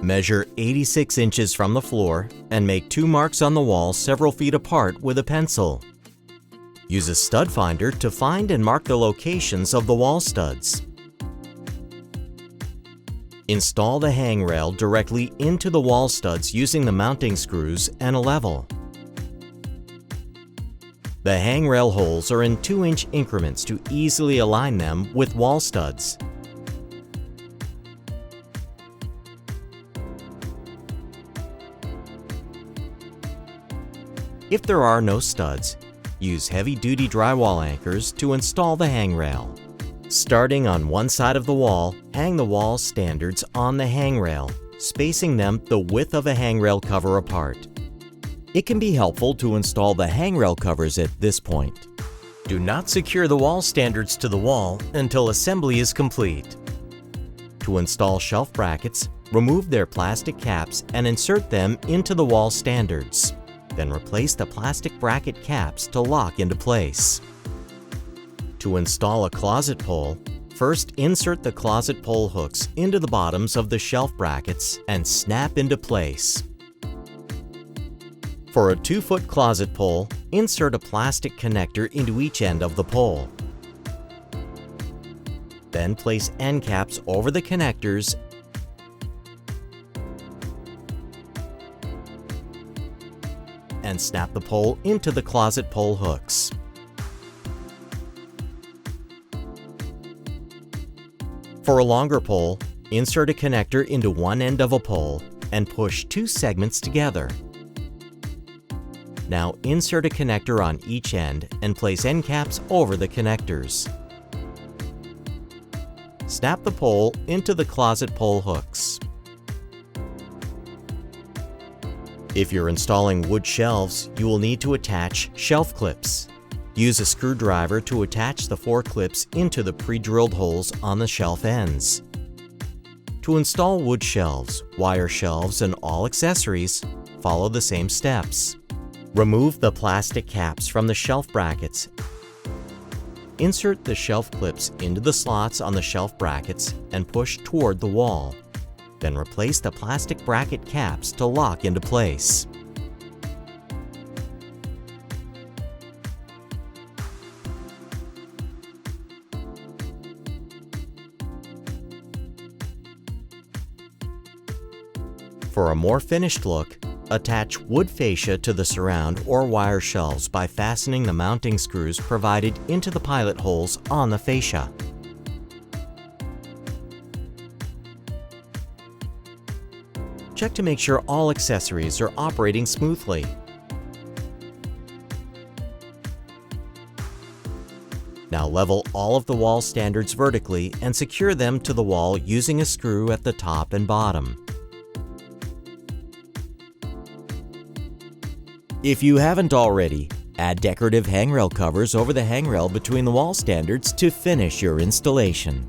Measure 86 inches from the floor and make 2 marks on the wall several feet apart with a pencil. Use a stud finder to find and mark the locations of the wall studs. Install the hangrail directly into the wall studs using the mounting screws and a level. The hangrail holes are in 2-inch increments to easily align them with wall studs. If there are no studs, use heavy-duty drywall anchors to install the hangrail. Starting on one side of the wall, hang the wall standards on the hangrail, spacing them the width of a hangrail cover apart. It can be helpful to install the hangrail covers at this point. Do not secure the wall standards to the wall until assembly is complete. To install shelf brackets, remove their plastic caps and insert them into the wall standards. Then replace the plastic bracket caps to lock into place. To install a closet pole, first insert the closet pole hooks into the bottoms of the shelf brackets and snap into place. For a 2-foot closet pole, insert a plastic connector into each end of the pole. Then place end caps over the connectors and snap the pole into the closet pole hooks. For a longer pole, insert a connector into one end of a pole and push 2 segments together. Now insert a connector on each end and place end caps over the connectors. Snap the pole into the closet pole hooks. If you're installing wood shelves, you will need to attach shelf clips. Use a screwdriver to attach the 4 clips into the pre-drilled holes on the shelf ends. To install wood shelves, wire shelves, and all accessories, follow the same steps. Remove the plastic caps from the shelf brackets. Insert the shelf clips into the slots on the shelf brackets and push toward the wall. Then replace the plastic bracket caps to lock into place. For a more finished look, attach wood fascia to the surround or wire shelves by fastening the mounting screws provided into the pilot holes on the fascia. Check to make sure all accessories are operating smoothly. Now level all of the wall standards vertically and secure them to the wall using a screw at the top and bottom. If you haven't already, add decorative hangrail covers over the hangrail between the wall standards to finish your installation.